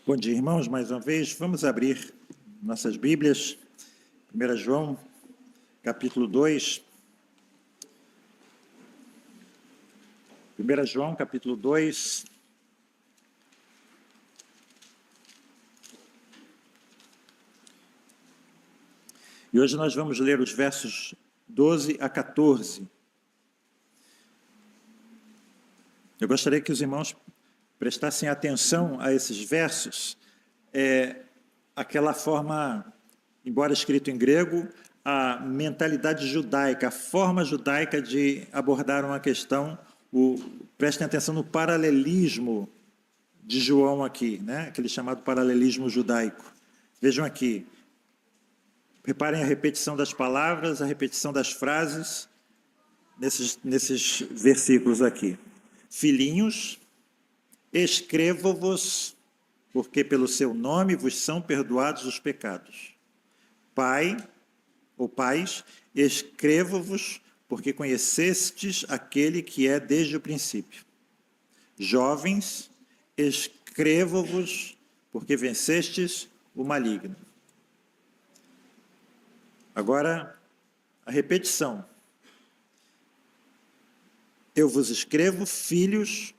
Bom dia, irmãos, mais uma vez. Vamos abrir nossas Bíblias. 1 João, capítulo 2. 1 João, capítulo 2. E hoje nós vamos ler os versos 12 a 14. Eu gostaria que os irmãos prestassem atenção a esses versos. Aquela forma, embora escrito em grego, a mentalidade judaica, a forma judaica de abordar uma questão. Prestem atenção no paralelismo de João aqui, né? Aquele chamado paralelismo judaico. Vejam aqui, reparem a repetição das palavras, a repetição das frases nesses versículos aqui. Filhinhos, escrevo-vos, porque pelo seu nome vos são perdoados os pecados. Pai, ou pais, escrevo-vos, porque conhecestes aquele que é desde o princípio. Jovens, escrevo-vos, porque vencestes o maligno. Agora, a repetição. Eu vos escrevo, filhos,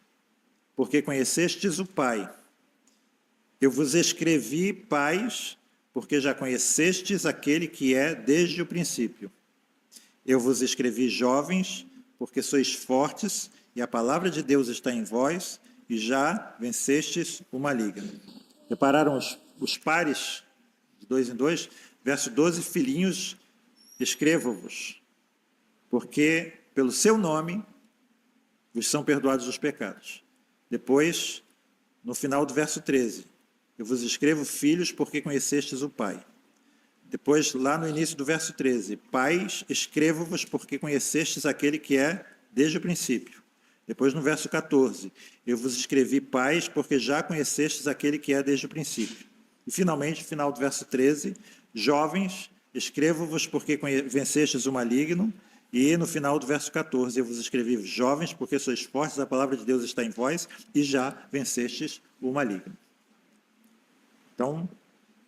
porque conhecestes o Pai. Eu vos escrevi, pais, porque já conhecestes aquele que é desde o princípio. Eu vos escrevi, jovens, porque sois fortes, e a palavra de Deus está em vós, e já vencestes o maligno. Repararam os pares, de 2 em 2? Verso 12, filhinhos, escrevo-vos, porque pelo seu nome vos são perdoados os pecados. Depois, no final do verso 13, eu vos escrevo, filhos, porque conhecestes o Pai. Depois, lá no início do verso 13, pais, escrevo-vos, porque conhecestes aquele que é desde o princípio. Depois, no verso 14, eu vos escrevi, pais, porque já conhecestes aquele que é desde o princípio. E, finalmente, no final do verso 13, jovens, escrevo-vos, porque vencestes o maligno. E no final do verso 14, eu vos escrevi, jovens, porque sois fortes, a palavra de Deus está em vós, e já vencestes o maligno. Então,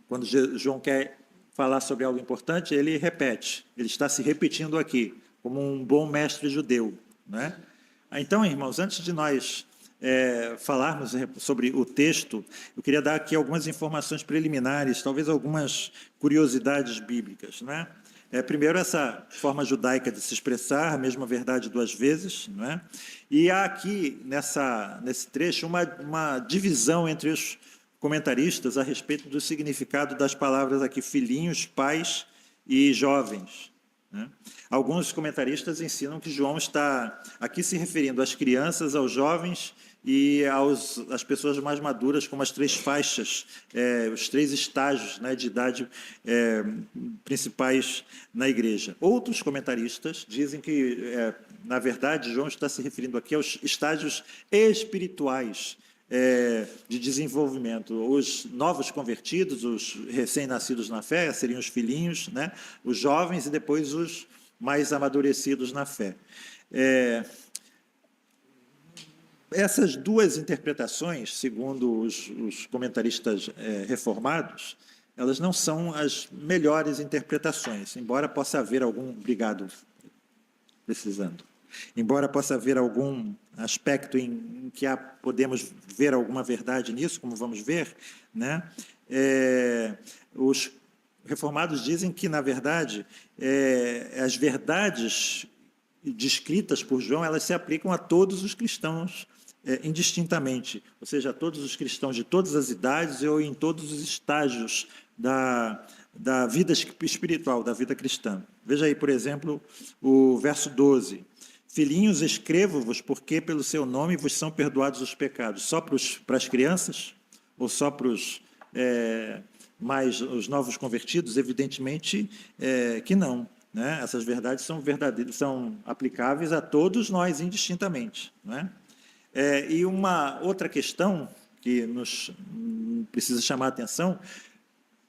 quando João quer falar sobre algo importante, ele repete, ele está se repetindo aqui, como um bom mestre judeu, né? Então, irmãos, antes de nós falarmos sobre o texto, eu queria dar aqui algumas informações preliminares, talvez algumas curiosidades bíblicas, né? Primeiro, essa forma judaica de se expressar, a mesma verdade duas vezes, não é? E há aqui, nesse trecho, uma divisão entre os comentaristas a respeito do significado das palavras aqui, filhinhos, pais e jovens, né? Alguns comentaristas ensinam que João está aqui se referindo às crianças, aos jovens e às pessoas mais maduras, como as 3 faixas, os 3 estágios, né, de idade principais na igreja. Outros comentaristas dizem que, na verdade, João está se referindo aqui aos estágios espirituais de desenvolvimento. Os novos convertidos, os recém-nascidos na fé, seriam os filhinhos, né, os jovens e depois os mais amadurecidos na fé. Essas duas interpretações, segundo os comentaristas reformados, elas não são as melhores interpretações, embora possa haver algum... Obrigado, precisando. Embora possa haver algum aspecto em que podemos ver alguma verdade nisso, como vamos ver, né? Os reformados dizem que, na verdade, as verdades descritas por João, elas se aplicam a todos os cristãos indistintamente, ou seja, a todos os cristãos de todas as idades ou em todos os estágios da vida espiritual, da vida cristã. Veja aí, por exemplo, o verso 12. Filhinhos, escrevo-vos, porque pelo seu nome vos são perdoados os pecados. Só para as crianças? Ou só para os novos convertidos? Evidentemente que não, né? Essas verdades são verdadeiras, são aplicáveis a todos nós indistintamente, né? E uma outra questão que nos precisa chamar a atenção: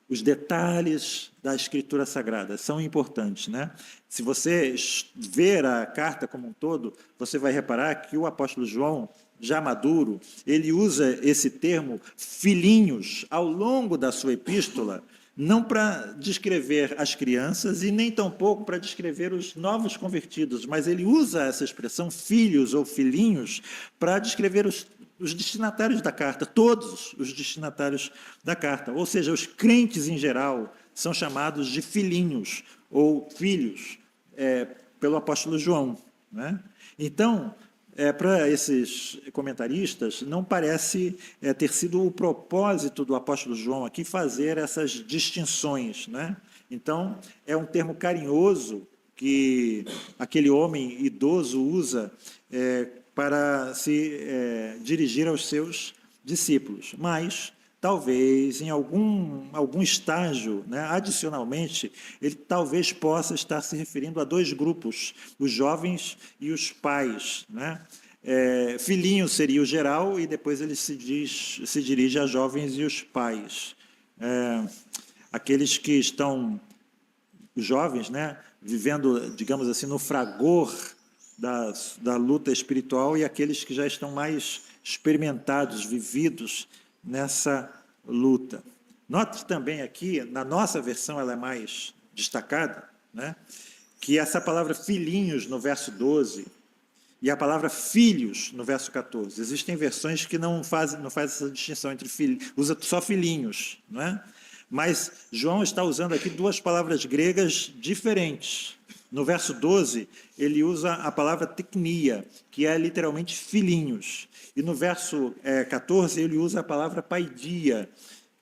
os detalhes da Escritura Sagrada são importantes, né? Se você ver a carta como um todo, você vai reparar que o apóstolo João já maduro, ele usa esse termo filhinhos ao longo da sua epístola, não para descrever as crianças e nem tampouco para descrever os novos convertidos, mas ele usa essa expressão filhos ou filhinhos para descrever os destinatários da carta, todos os destinatários da carta, ou seja, os crentes em geral são chamados de filhinhos ou filhos pelo apóstolo João, né? Então, para esses comentaristas, não parece ter sido o propósito do apóstolo João aqui fazer essas distinções, né? Então, é um termo carinhoso que aquele homem idoso usa para se dirigir aos seus discípulos. Mas, talvez, em algum estágio, né, adicionalmente, ele talvez possa estar se referindo a dois grupos, os jovens e os pais, né? Filhinho seria o geral, e depois ele se dirige a jovens e os pais. Aqueles que estão, os jovens, né, vivendo, digamos assim, no fragor da luta espiritual, e aqueles que já estão mais experimentados, vividos nessa luta. Note também aqui, na nossa versão ela é mais destacada, né, que essa palavra filhinhos no verso 12 e a palavra filhos no verso 14. Existem versões que não fazem essa distinção entre filhos, usa só filhinhos, não é? Mas João está usando aqui duas palavras gregas diferentes. No verso 12, ele usa a palavra teknia, que é literalmente filhinhos. E no verso 14, ele usa a palavra paidia,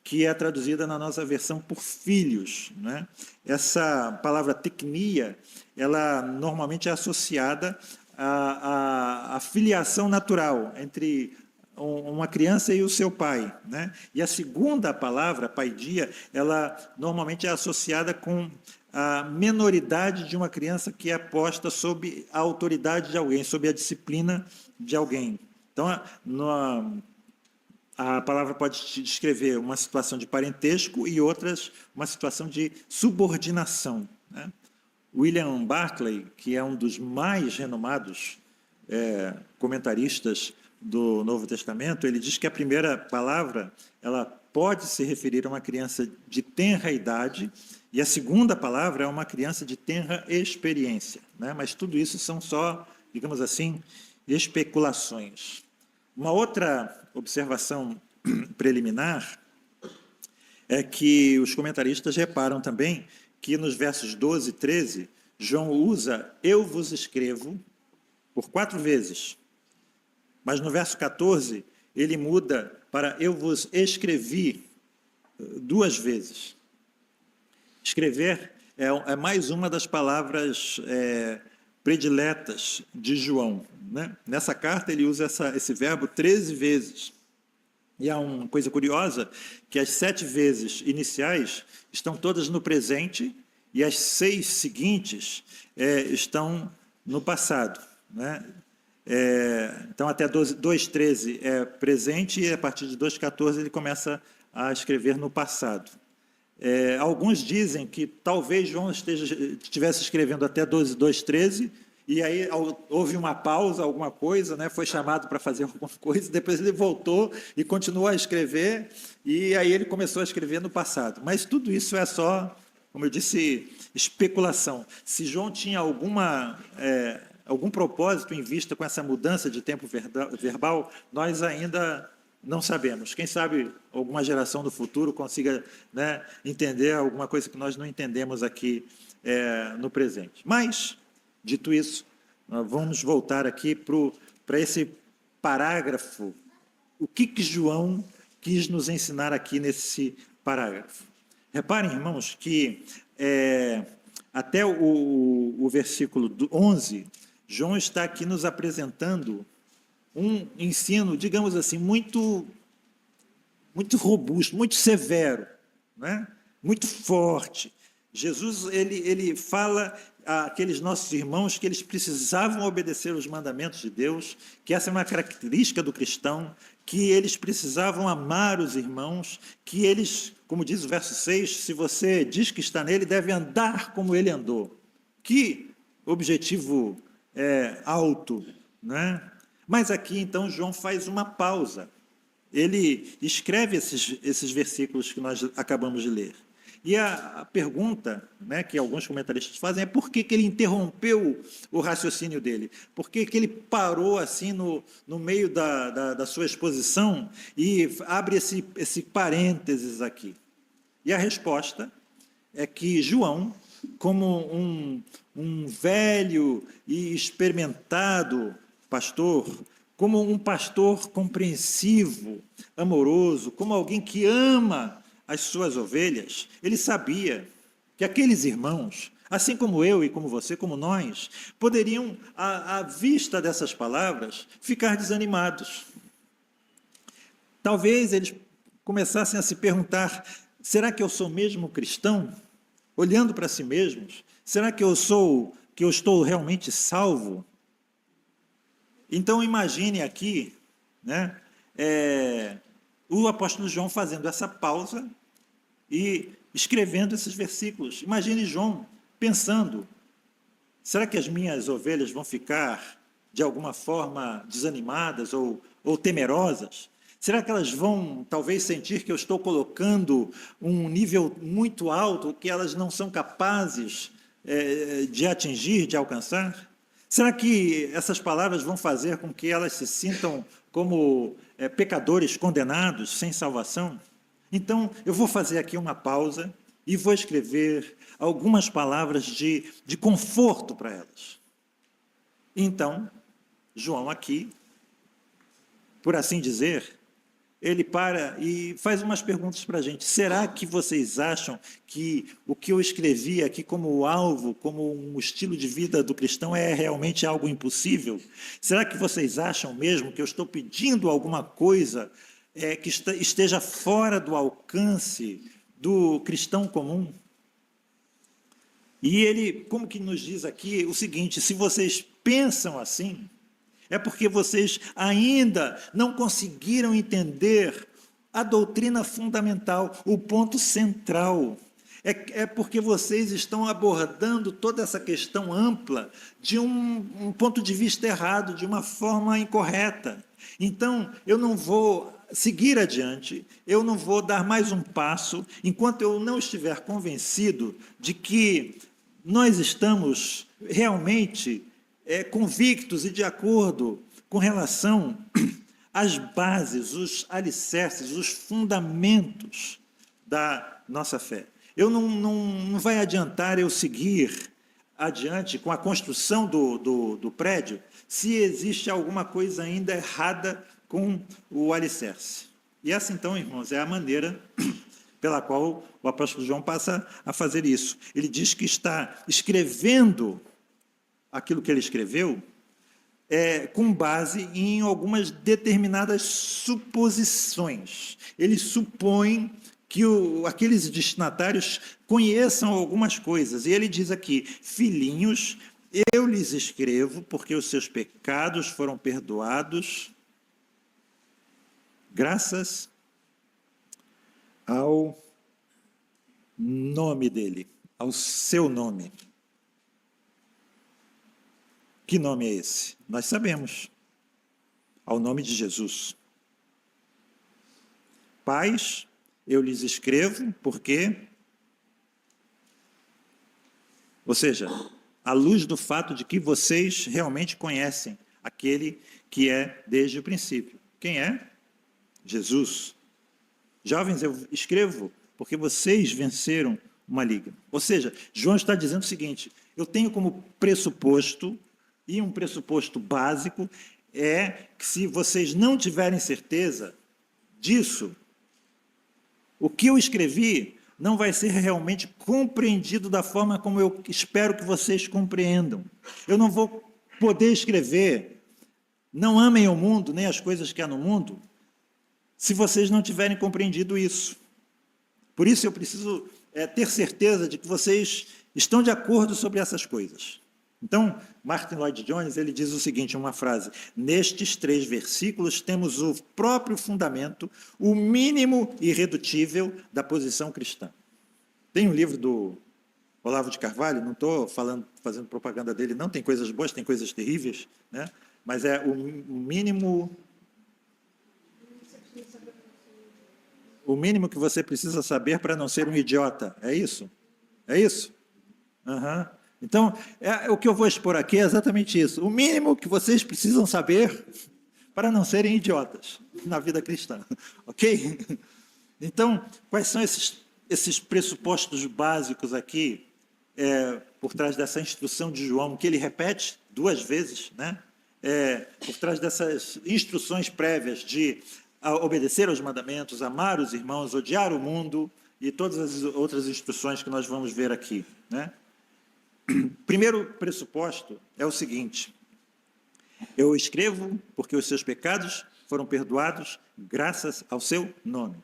que é traduzida na nossa versão por filhos, né? Essa palavra teknia, ela normalmente é associada à filiação natural entre uma criança e o seu pai, né? E a segunda palavra, paidia, ela normalmente é associada com a menoridade de uma criança que é posta sob a autoridade de alguém, sob a disciplina de alguém. Então, a palavra pode descrever uma situação de parentesco e outras, uma situação de subordinação, né? William Barclay, que é um dos mais renomados comentaristas do Novo Testamento, ele diz que a primeira palavra ela pode se referir a uma criança de tenra idade, e a segunda palavra é uma criança de tenra experiência, né? Mas tudo isso são só, digamos assim, especulações. Uma outra observação preliminar é que os comentaristas reparam também que nos versos 12 e 13, João usa eu vos escrevo por 4 vezes. Mas no verso 14, ele muda para eu vos escrevi 2 vezes. Escrever é mais uma das palavras prediletas de João, né? Nessa carta ele usa esse verbo 13 vezes. E há uma coisa curiosa, que as 7 vezes iniciais estão todas no presente e as 6 seguintes estão no passado, né? Então, até 2,13 é presente e a partir de 2,14 ele começa a escrever no passado. Alguns dizem que talvez João estivesse escrevendo até 2,13 e aí houve uma pausa, alguma coisa, né? Foi chamado para fazer alguma coisa, depois ele voltou e continuou a escrever, e aí ele começou a escrever no passado. Mas tudo isso é só, como eu disse, especulação. Se João tinha algum propósito em vista com essa mudança de tempo verbal, nós ainda não sabemos. Quem sabe alguma geração do futuro consiga, né, entender alguma coisa que nós não entendemos aqui no presente. Mas, dito isso, nós vamos voltar aqui para esse parágrafo. O que João quis nos ensinar aqui nesse parágrafo? Reparem, irmãos, que até o versículo 11, João está aqui nos apresentando um ensino, digamos assim, muito robusto, muito severo, né? Muito forte. Jesus ele fala àqueles nossos irmãos que eles precisavam obedecer os mandamentos de Deus, que essa é uma característica do cristão, que eles precisavam amar os irmãos, que eles, como diz o verso 6, se você diz que está nele, deve andar como ele andou. Que objetivo alto, né? Mas aqui, então, João faz uma pausa. Ele escreve esses versículos que nós acabamos de ler. E a pergunta, né, que alguns comentaristas fazem é por que ele interrompeu o raciocínio dele? Por que ele parou assim no meio da sua exposição e abre esse parênteses aqui? E a resposta é que João, como um velho e experimentado pastor, como um pastor compreensivo, amoroso, como alguém que ama as suas ovelhas, ele sabia que aqueles irmãos, assim como eu e como você, como nós, poderiam, à vista dessas palavras, ficar desanimados. Talvez eles começassem a se perguntar: será que eu sou mesmo cristão? Olhando para si mesmos, será que eu estou realmente salvo? Então imagine aqui, né, o apóstolo João fazendo essa pausa e escrevendo esses versículos. Imagine João pensando: será que as minhas ovelhas vão ficar de alguma forma desanimadas ou temerosas? Será que elas vão talvez sentir que eu estou colocando um nível muito alto que elas não são capazes de atingir, de alcançar? Será que essas palavras vão fazer com que elas se sintam como pecadores condenados, sem salvação? Então, eu vou fazer aqui uma pausa e vou escrever algumas palavras de conforto para elas. Então, João aqui, por assim dizer, ele para e faz umas perguntas para a gente. Será que vocês acham que o que eu escrevi aqui como alvo, como um estilo de vida do cristão, é realmente algo impossível? Será que vocês acham mesmo que eu estou pedindo alguma coisa que esteja fora do alcance do cristão comum? E ele, como que nos diz aqui, o seguinte: se vocês pensam assim, é porque vocês ainda não conseguiram entender a doutrina fundamental, o ponto central. É porque vocês estão abordando toda essa questão ampla de um ponto de vista errado, de uma forma incorreta. Então, eu não vou seguir adiante, eu não vou dar mais um passo, enquanto eu não estiver convencido de que nós estamos realmente convictos e de acordo com relação às bases, os alicerces, os fundamentos da nossa fé. Não vai adiantar eu seguir adiante com a construção do prédio se existe alguma coisa ainda errada com o alicerce. E essa, então, irmãos, é a maneira pela qual o apóstolo João passa a fazer isso. Ele diz que está escrevendo aquilo que ele escreveu com base em algumas determinadas suposições. Ele supõe que aqueles destinatários conheçam algumas coisas. E ele diz aqui: filhinhos, eu lhes escrevo porque os seus pecados foram perdoados, graças ao nome dele, ao seu nome. Que nome é esse? Nós sabemos. Ao nome de Jesus. Pais, eu lhes escrevo porque... Ou seja, à luz do fato de que vocês realmente conhecem aquele que é desde o princípio. Quem é? Jesus. Jovens, eu escrevo porque vocês venceram o maligno. Ou seja, João está dizendo o seguinte: eu tenho como pressuposto, e um pressuposto básico, é que se vocês não tiverem certeza disso, o que eu escrevi não vai ser realmente compreendido da forma como eu espero que vocês compreendam. Eu não vou poder escrever: não amem o mundo, nem as coisas que há no mundo, se vocês não tiverem compreendido isso. Por isso eu preciso ter certeza de que vocês estão de acordo sobre essas coisas. Então, Martin Lloyd-Jones, ele diz o seguinte, uma frase: nestes 3 versículos temos o próprio fundamento, o mínimo irredutível da posição cristã. Tem um livro do Olavo de Carvalho, não estou fazendo propaganda dele, não, tem coisas boas, tem coisas terríveis, né? mas é o mínimo que você precisa saber para não ser um idiota. É isso? É isso? Uhum. Então, o que eu vou expor aqui é exatamente isso. O mínimo que vocês precisam saber para não serem idiotas na vida cristã. Ok? Então, quais são esses pressupostos básicos aqui, por trás dessa instrução de João, que ele repete 2 vezes, né? Por trás dessas instruções prévias de obedecer aos mandamentos, amar os irmãos, odiar o mundo e todas as outras instruções que nós vamos ver aqui, né? Primeiro pressuposto é o seguinte: eu escrevo porque os seus pecados foram perdoados graças ao seu nome.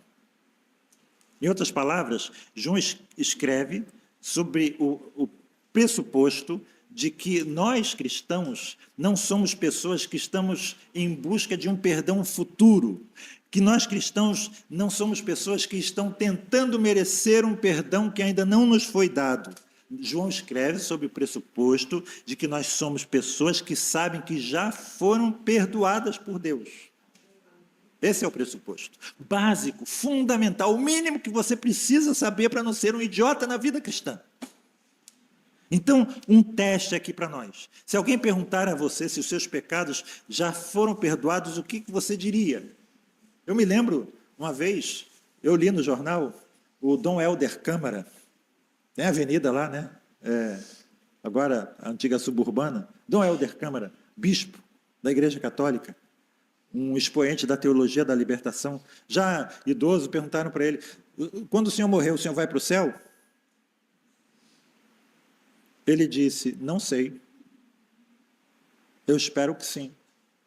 Em outras palavras, João escreve sobre o pressuposto de que nós cristãos não somos pessoas que estamos em busca de um perdão futuro, que nós cristãos não somos pessoas que estão tentando merecer um perdão que ainda não nos foi dado. João escreve sobre o pressuposto de que nós somos pessoas que sabem que já foram perdoadas por Deus. Esse é o pressuposto básico, fundamental, o mínimo que você precisa saber para não ser um idiota na vida cristã. Então, um teste aqui para nós. Se alguém perguntar a você se os seus pecados já foram perdoados, o que você diria? Eu me lembro, uma vez, eu li no jornal o Dom Helder Câmara, tem a avenida lá, né? Agora, a antiga suburbana. Dom Helder Câmara, bispo da Igreja Católica, um expoente da teologia da libertação, já idoso, perguntaram para ele: quando o senhor morrer, o senhor vai para o céu? Ele disse: não sei. Eu espero que sim.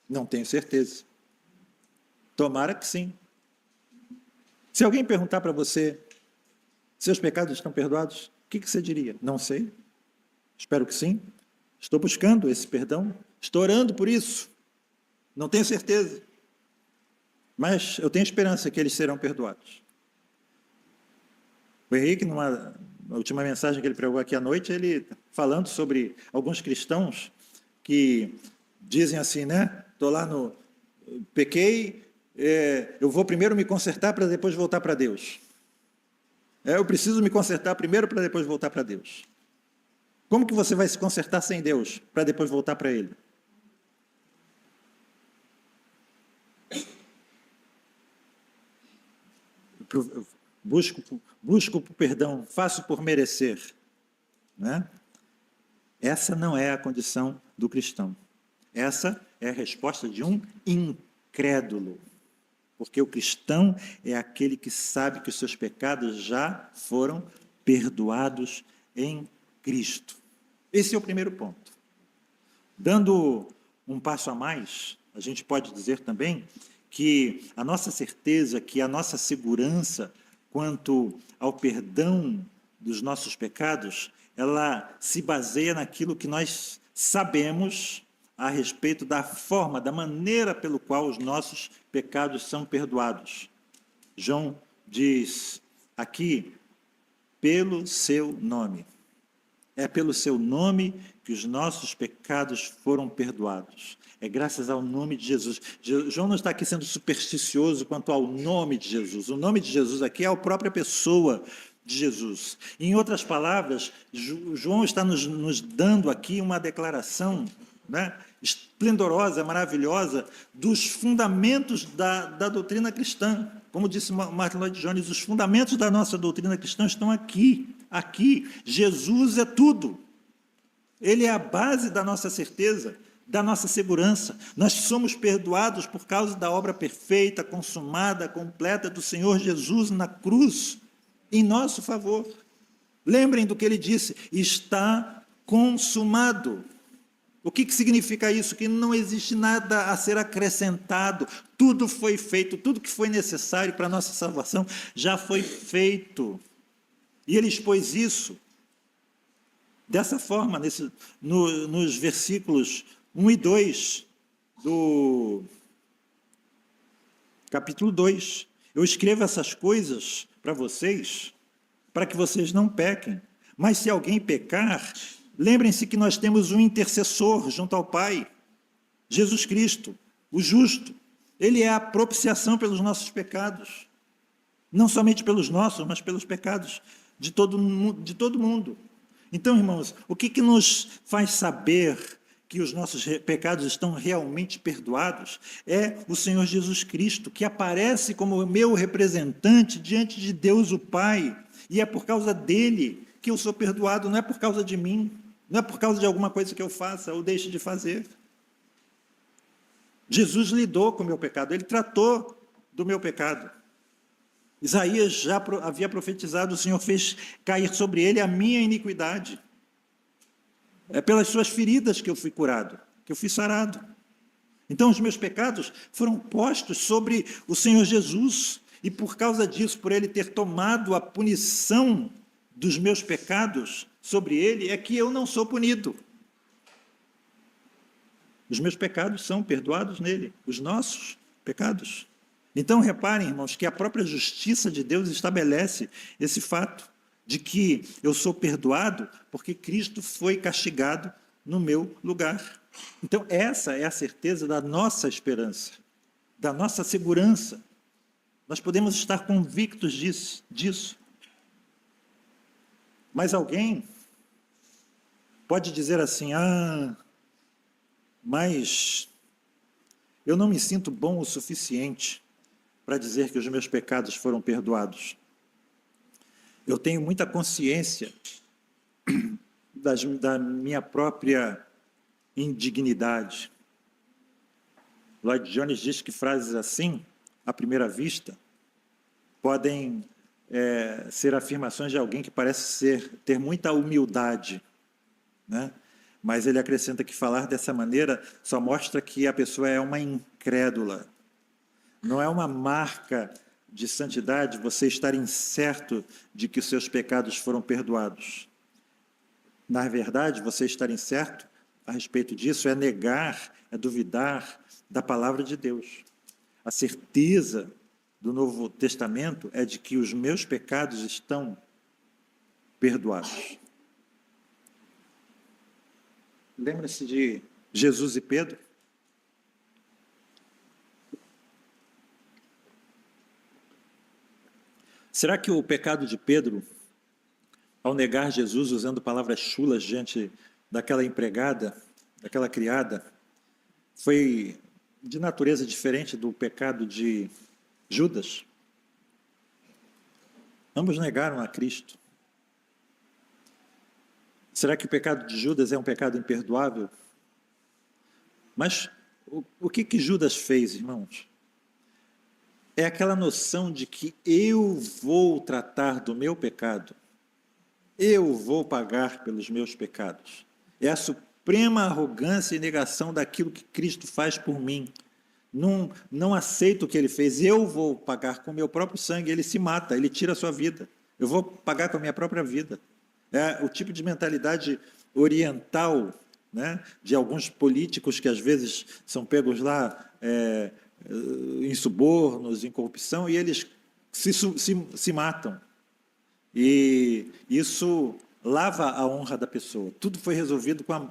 Não tenho certeza. Tomara que sim. Se alguém perguntar para você: seus pecados estão perdoados? O que você diria? Não sei. Espero que sim. Estou buscando esse perdão. Estou orando por isso. Não tenho certeza. Mas eu tenho esperança que eles serão perdoados. O Henrique, na última mensagem que ele pregou aqui à noite, ele falando sobre alguns cristãos que dizem assim, né? Estou lá no... Pequei, eu vou primeiro me consertar para depois voltar para Deus. Eu preciso me consertar primeiro para depois voltar para Deus. Como que você vai se consertar sem Deus para depois voltar para Ele? Busco por perdão, faço por merecer. Né? Essa não é a condição do cristão. Essa é a resposta de um incrédulo. Porque o cristão é aquele que sabe que os seus pecados já foram perdoados em Cristo. Esse é o primeiro ponto. Dando um passo a mais, a gente pode dizer também que a nossa certeza, que a nossa segurança quanto ao perdão dos nossos pecados, ela se baseia naquilo que nós sabemos a respeito da forma, da maneira pelo qual os nossos pecados são perdoados. João diz aqui, pelo seu nome. É pelo seu nome que os nossos pecados foram perdoados. É graças ao nome de Jesus. João não está aqui sendo supersticioso quanto ao nome de Jesus. O nome de Jesus aqui é a própria pessoa de Jesus. Em outras palavras, João está nos dando aqui uma declaração, né, esplendorosa, maravilhosa, dos fundamentos da doutrina cristã. Como disse Martin Lloyd Jones, os fundamentos da nossa doutrina cristã estão aqui. Aqui, Jesus é tudo. Ele é a base da nossa certeza, da nossa segurança. Nós somos perdoados por causa da obra perfeita, consumada, completa do Senhor Jesus na cruz, em nosso favor. Lembrem do que ele disse: está consumado. O que significa isso? Que não existe nada a ser acrescentado. Tudo foi feito, tudo que foi necessário para a nossa salvação já foi feito. E ele expôs isso dessa forma, nos versículos 1 e 2 do capítulo 2. Eu escrevo essas coisas para vocês, para que vocês não pequem. Mas se alguém pecar, lembrem-se que nós temos um intercessor junto ao Pai, Jesus Cristo, o justo. Ele é a propiciação pelos nossos pecados. Não somente pelos nossos, mas pelos pecados de todo mundo. Então, irmãos, o que nos faz saber que os nossos pecados estão realmente perdoados é o Senhor Jesus Cristo, que aparece como meu representante diante de Deus o Pai, e é por causa dele que eu sou perdoado, não é por causa de mim, não é por causa de alguma coisa que eu faça ou deixe de fazer. Jesus lidou com o meu pecado, ele tratou do meu pecado. Isaías já havia profetizado, o Senhor fez cair sobre ele a minha iniquidade. É pelas suas feridas que eu fui curado, que eu fui sarado. Então os meus pecados foram postos sobre o Senhor Jesus, e por causa disso, por ele ter tomado a punição dos meus pecados sobre ele, é que eu não sou punido. Os meus pecados são perdoados nele, os nossos pecados. Então, reparem, irmãos, que a própria justiça de Deus estabelece esse fato de que eu sou perdoado porque Cristo foi castigado no meu lugar. Então, essa é a certeza da nossa esperança, da nossa segurança. Nós podemos estar convictos disso. Mas alguém pode dizer assim, mas eu não me sinto bom o suficiente para dizer que os meus pecados foram perdoados. Eu tenho muita consciência da minha própria indignidade. Lloyd Jones diz que frases assim, à primeira vista, podem ser afirmações de alguém que parece ter muita humildade, né? Mas ele acrescenta que falar dessa maneira só mostra que a pessoa é uma incrédula. Não é uma marca de santidade você estar incerto de que os seus pecados foram perdoados. Na verdade, você estar incerto a respeito disso é negar, é duvidar da palavra de Deus. A certeza do Novo Testamento é de que os meus pecados estão perdoados. Lembra-se de Jesus e Pedro? Será que o pecado de Pedro, ao negar Jesus usando palavras chulas diante daquela empregada, daquela criada, foi de natureza diferente do pecado de Judas? Ambos negaram a Cristo. Será que o pecado de Judas é um pecado imperdoável? Mas o que Judas fez, irmãos? É aquela noção de que eu vou tratar do meu pecado, eu vou pagar pelos meus pecados. É a suprema arrogância e negação daquilo que Cristo faz por mim. Não aceito o que ele fez, eu vou pagar com o meu próprio sangue, ele se mata, ele tira a sua vida. Eu vou pagar com a minha própria vida. É o tipo de mentalidade oriental, né, de alguns políticos que às vezes são pegos lá em subornos, em corrupção, e eles se matam. E isso lava a honra da pessoa. Tudo foi resolvido com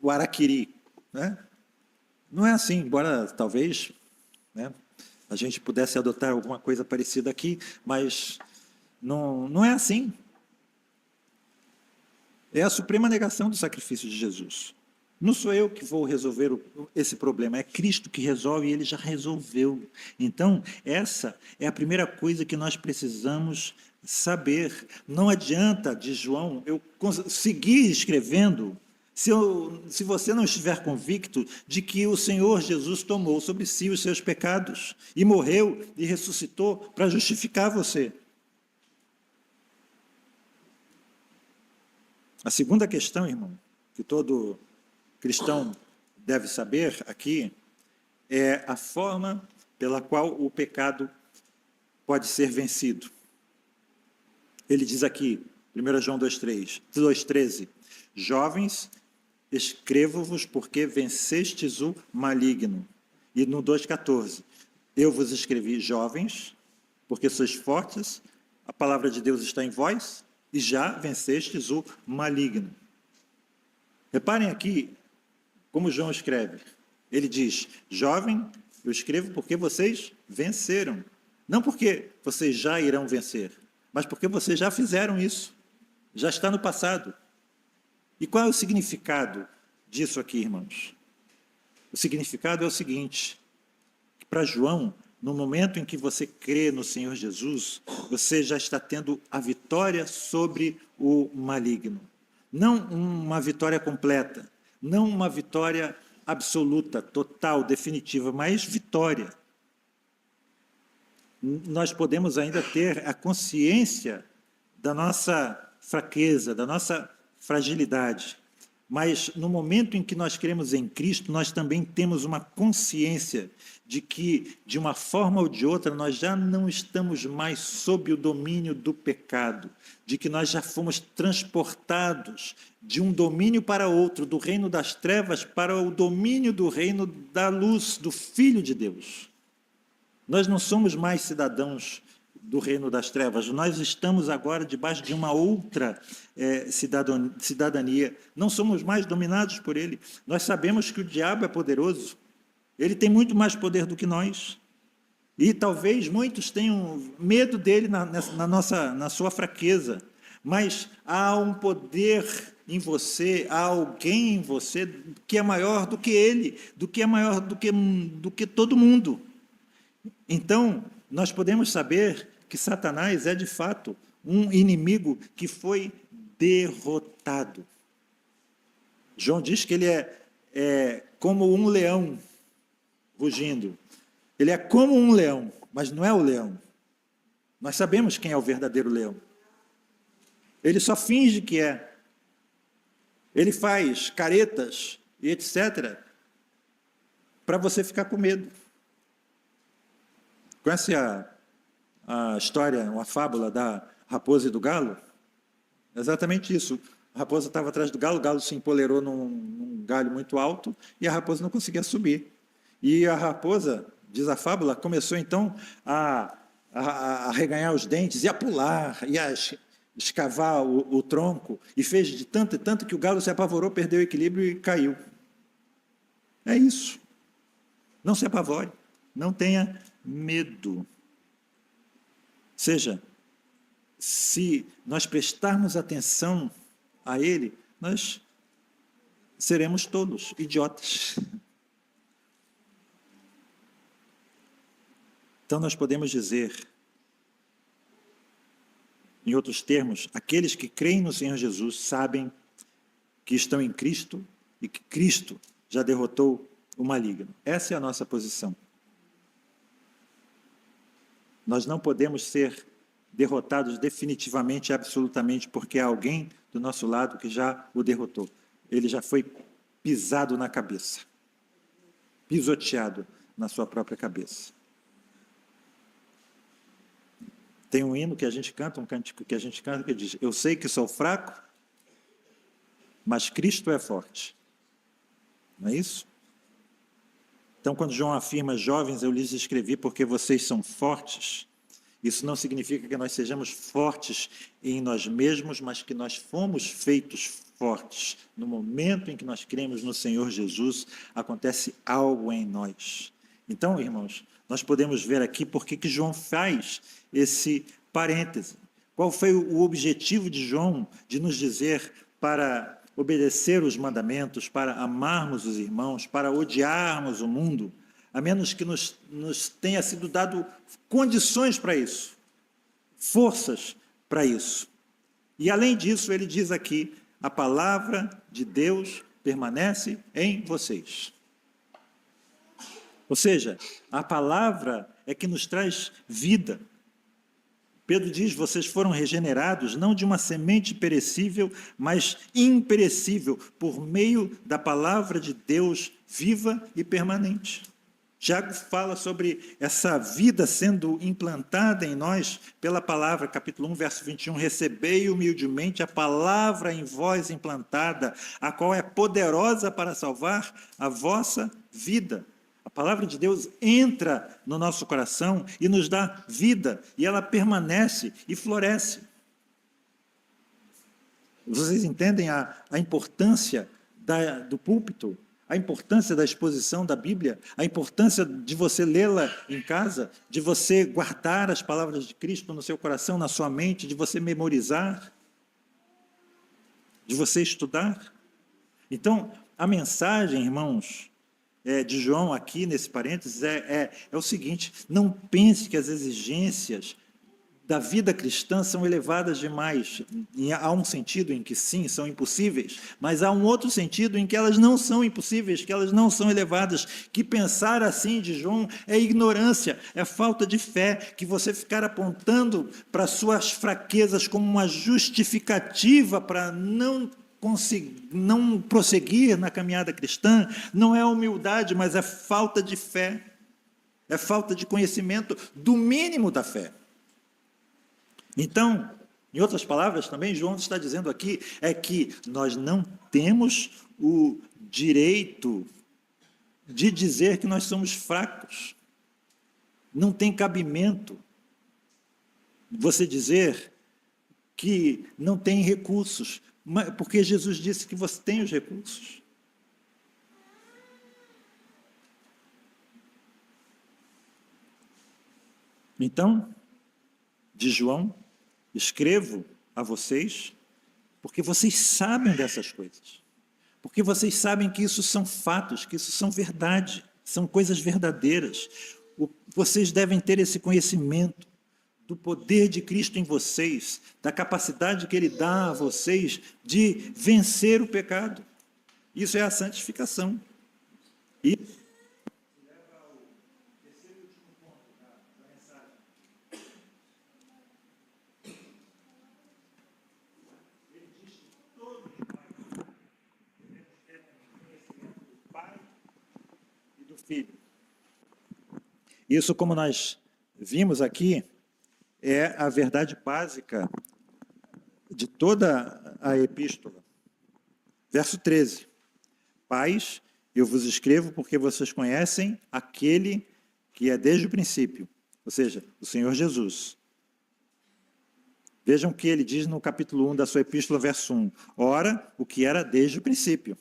o araquiri, né? Não é assim, embora talvez, né, a gente pudesse adotar alguma coisa parecida aqui, mas não é assim. É a suprema negação do sacrifício de Jesus. Não sou eu que vou resolver esse problema, é Cristo que resolve e ele já resolveu. Então, essa é a primeira coisa que nós precisamos saber. Não adianta, diz João, eu seguir escrevendo se você não estiver convicto de que o Senhor Jesus tomou sobre si os seus pecados e morreu e ressuscitou para justificar você. A segunda questão, irmão, que todo cristão deve saber aqui, é a forma pela qual o pecado pode ser vencido. Ele diz aqui, 1 João 2,13, jovens, escrevo-vos porque vencestes o maligno. E no 2,14, eu vos escrevi, jovens, porque sois fortes, a palavra de Deus está em vós, e já vencestes o maligno. Reparem aqui como João escreve. Ele diz: jovem, eu escrevo porque vocês venceram. Não porque vocês já irão vencer, mas porque vocês já fizeram isso. Já está no passado. E qual é o significado disso aqui, irmãos? O significado é o seguinte: que para João, no momento em que você crê no Senhor Jesus, você já está tendo a vitória sobre o maligno. Não uma vitória completa, não uma vitória absoluta, total, definitiva, mas vitória. Nós podemos ainda ter a consciência da nossa fraqueza, da nossa fragilidade, mas no momento em que nós cremos em Cristo, nós também temos uma consciência de que, de uma forma ou de outra, nós já não estamos mais sob o domínio do pecado, de que nós já fomos transportados de um domínio para outro, do reino das trevas para o domínio do reino da luz, do Filho de Deus. Nós não somos mais cidadãos do reino das trevas, nós estamos agora debaixo de uma outra cidadania, não somos mais dominados por ele. Nós sabemos que o diabo é poderoso, ele tem muito mais poder do que nós, e talvez muitos tenham medo dele na sua fraqueza, mas há um poder em você, há alguém em você que é maior do que ele, que é maior do que todo mundo. Então, nós podemos saber que Satanás é, de fato, um inimigo que foi derrotado. João diz que ele é como um leão rugindo. Ele é como um leão, mas não é o leão. Nós sabemos quem é o verdadeiro leão. Ele só finge que é. Ele faz caretas e etc. para você ficar com medo. Conhece a história, uma fábula da raposa e do galo? É exatamente isso. A raposa estava atrás do galo, o galo se empoleirou num galho muito alto e a raposa não conseguia subir. E a raposa, diz a fábula, começou então a reganhar os dentes e a pular, e a escavar o tronco, e fez de tanto e tanto que o galo se apavorou, perdeu o equilíbrio e caiu. É isso. Não se apavore, não tenha medo. Ou seja, se nós prestarmos atenção a ele, nós seremos tolos idiotas. Então nós podemos dizer, em outros termos, aqueles que creem no Senhor Jesus sabem que estão em Cristo e que Cristo já derrotou o maligno. Essa é a nossa posição. Nós não podemos ser derrotados definitivamente, absolutamente, porque há alguém do nosso lado que já o derrotou. Ele já foi pisado na cabeça, pisoteado na sua própria cabeça. Tem um hino que a gente canta, um cântico que a gente canta que diz: eu sei que sou fraco, mas Cristo é forte. Não é isso? Então, quando João afirma, jovens, eu lhes escrevi porque vocês são fortes, isso não significa que nós sejamos fortes em nós mesmos, mas que nós fomos feitos fortes. No momento em que nós cremos no Senhor Jesus, acontece algo em nós. Então, irmãos, nós podemos ver aqui por que João faz esse parêntese. Qual foi o objetivo de João de nos dizer para obedecer os mandamentos, para amarmos os irmãos, para odiarmos o mundo, a menos que nos tenha sido dado condições para isso, forças para isso. E além disso, ele diz aqui, a palavra de Deus permanece em vocês. Ou seja, a palavra é que nos traz vida. Pedro diz, vocês foram regenerados, não de uma semente perecível, mas imperecível, por meio da palavra de Deus viva e permanente. Tiago fala sobre essa vida sendo implantada em nós pela palavra, capítulo 1, verso 21, recebei humildemente a palavra em vós implantada, a qual é poderosa para salvar a vossa vida. A palavra de Deus entra no nosso coração e nos dá vida, e ela permanece e floresce. Vocês entendem a importância do púlpito, a importância da exposição da Bíblia, a importância de você lê-la em casa, de você guardar as palavras de Cristo no seu coração, na sua mente, de você memorizar, de você estudar. Então, a mensagem, irmãos, de João aqui, nesse parênteses, é o seguinte: não pense que as exigências da vida cristã são elevadas demais. Há um sentido em que sim, são impossíveis, mas há um outro sentido em que elas não são impossíveis, que elas não são elevadas, que pensar assim de João é ignorância, é falta de fé, que você ficar apontando para suas fraquezas como uma justificativa para não prosseguir na caminhada cristã, não é humildade, mas é falta de fé, é falta de conhecimento do mínimo da fé. Então, em outras palavras também, João está dizendo aqui, é que nós não temos o direito de dizer que nós somos fracos. Não tem cabimento você dizer que não tem recursos, porque Jesus disse que você tem os recursos. Então, de João, escrevo a vocês, porque vocês sabem dessas coisas, porque vocês sabem que isso são fatos, que isso são verdade, são coisas verdadeiras. Vocês devem ter esse conhecimento do poder de Cristo em vocês, da capacidade que Ele dá a vocês de vencer o pecado. Isso é a santificação. E filho. Isso, como nós vimos aqui, é a verdade básica de toda a epístola. Verso 13. Pais, eu vos escrevo porque vocês conhecem aquele que é desde o princípio, ou seja, o Senhor Jesus. Vejam o que ele diz no capítulo 1 da sua epístola, verso 1. Ora, o que era desde o princípio.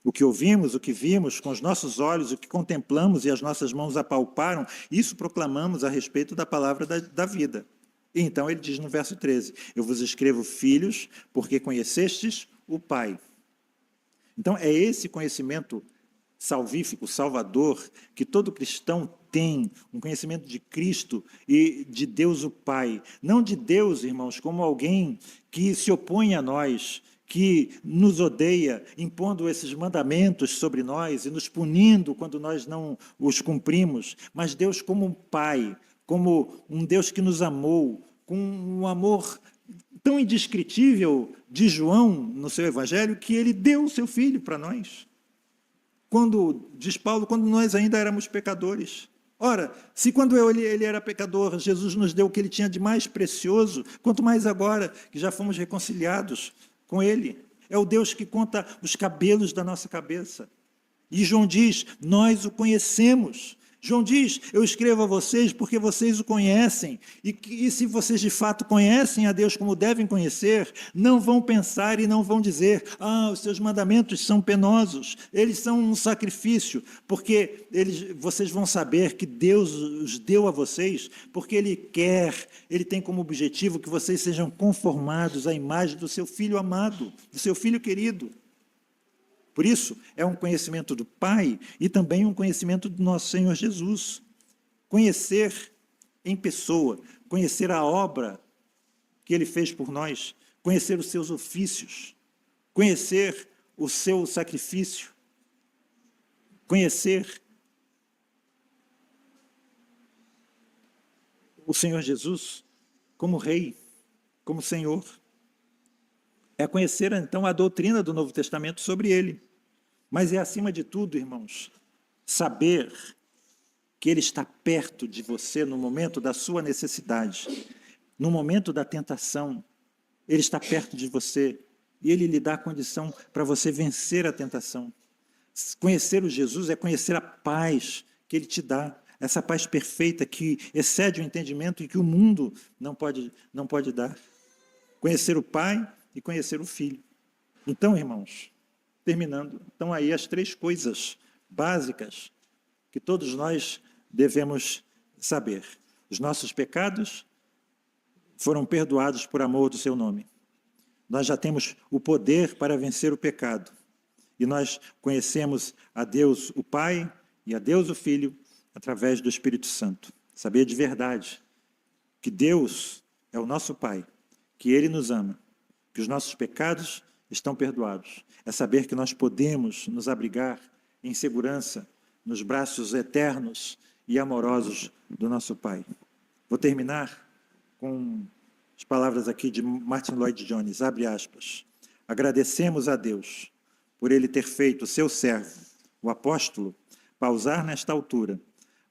O que ouvimos, o que vimos com os nossos olhos, o que contemplamos e as nossas mãos apalparam, isso proclamamos a respeito da palavra da vida. E então ele diz no verso 13, eu vos escrevo, filhos, porque conhecestes o Pai. Então é esse conhecimento salvífico, salvador, que todo cristão tem, um conhecimento de Cristo e de Deus o Pai. Não de Deus, irmãos, como alguém que se opõe a nós, que nos odeia, impondo esses mandamentos sobre nós e nos punindo quando nós não os cumprimos, mas Deus como um Pai, como um Deus que nos amou, com um amor tão indescritível de João no seu Evangelho, que ele deu o seu Filho para nós. Quando, diz Paulo, quando nós ainda éramos pecadores. Ora, se quando ele era pecador, Jesus nos deu o que ele tinha de mais precioso, quanto mais agora que já fomos reconciliados com ele. É o Deus que conta os cabelos da nossa cabeça. E João diz, nós o conhecemos. João diz, eu escrevo a vocês porque vocês o conhecem. E se vocês de fato conhecem a Deus como devem conhecer, não vão pensar e não vão dizer, os seus mandamentos são penosos, eles são um sacrifício, porque vocês vão saber que Deus os deu a vocês, porque Ele tem como objetivo que vocês sejam conformados à imagem do seu Filho amado, do seu Filho querido. Por isso, é um conhecimento do Pai e também um conhecimento do nosso Senhor Jesus. Conhecer em pessoa, conhecer a obra que Ele fez por nós, conhecer os seus ofícios, conhecer o seu sacrifício, conhecer o Senhor Jesus como Rei, como Senhor. É conhecer, então, a doutrina do Novo Testamento sobre Ele. Mas é, acima de tudo, irmãos, saber que Ele está perto de você no momento da sua necessidade, no momento da tentação. Ele está perto de você e Ele lhe dá a condição para você vencer a tentação. Conhecer o Jesus é conhecer a paz que Ele te dá, essa paz perfeita que excede o entendimento e que o mundo não pode dar. Conhecer o Pai e conhecer o Filho. Então, irmãos, terminando. Então, aí as 3 coisas básicas que todos nós devemos saber. Os nossos pecados foram perdoados por amor do seu nome. Nós já temos o poder para vencer o pecado. E nós conhecemos a Deus o Pai e a Deus o Filho através do Espírito Santo. Saber de verdade que Deus é o nosso Pai, que Ele nos ama, que os nossos pecados estão perdoados. É saber que nós podemos nos abrigar em segurança nos braços eternos e amorosos do nosso Pai. Vou terminar com as palavras aqui de Martin Lloyd Jones, abre aspas. Agradecemos a Deus por Ele ter feito o seu servo, o apóstolo, pausar nesta altura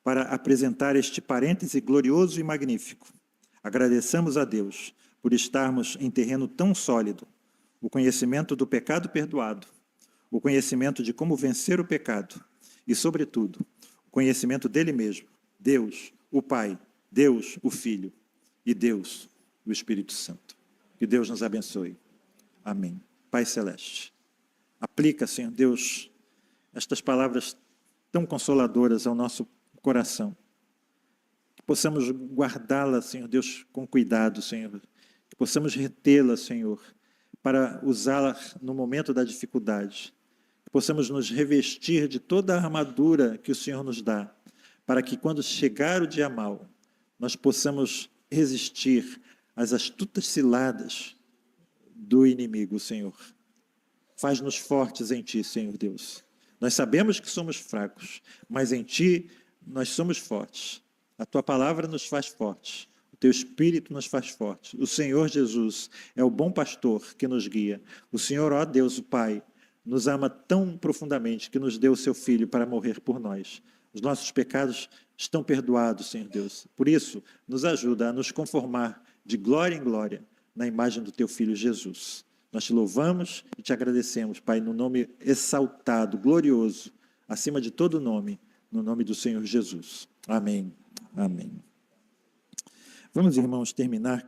para apresentar este parêntese glorioso e magnífico. Agradeçamos a Deus por estarmos em terreno tão sólido, o conhecimento do pecado perdoado, o conhecimento de como vencer o pecado e, sobretudo, o conhecimento dele mesmo, Deus, o Pai, Deus, o Filho e Deus, o Espírito Santo. Que Deus nos abençoe. Amém. Pai Celeste, aplica, Senhor Deus, estas palavras tão consoladoras ao nosso coração. Que possamos guardá-las, Senhor Deus, com cuidado, Senhor. Que possamos retê-las, Senhor, para usá-la no momento da dificuldade. Que possamos nos revestir de toda a armadura que o Senhor nos dá, para que quando chegar o dia mau, nós possamos resistir às astutas ciladas do inimigo, Senhor. Faz-nos fortes em Ti, Senhor Deus. Nós sabemos que somos fracos, mas em Ti nós somos fortes. A Tua palavra nos faz fortes. O Teu Espírito nos faz fortes. O Senhor Jesus é o bom pastor que nos guia. O Senhor, ó Deus, o Pai, nos ama tão profundamente que nos deu o Seu Filho para morrer por nós. Os nossos pecados estão perdoados, Senhor Deus. Por isso, nos ajuda a nos conformar de glória em glória na imagem do Teu Filho Jesus. Nós Te louvamos e Te agradecemos, Pai, no nome exaltado, glorioso, acima de todo nome, no nome do Senhor Jesus. Amém. Amém. Vamos, irmãos, terminar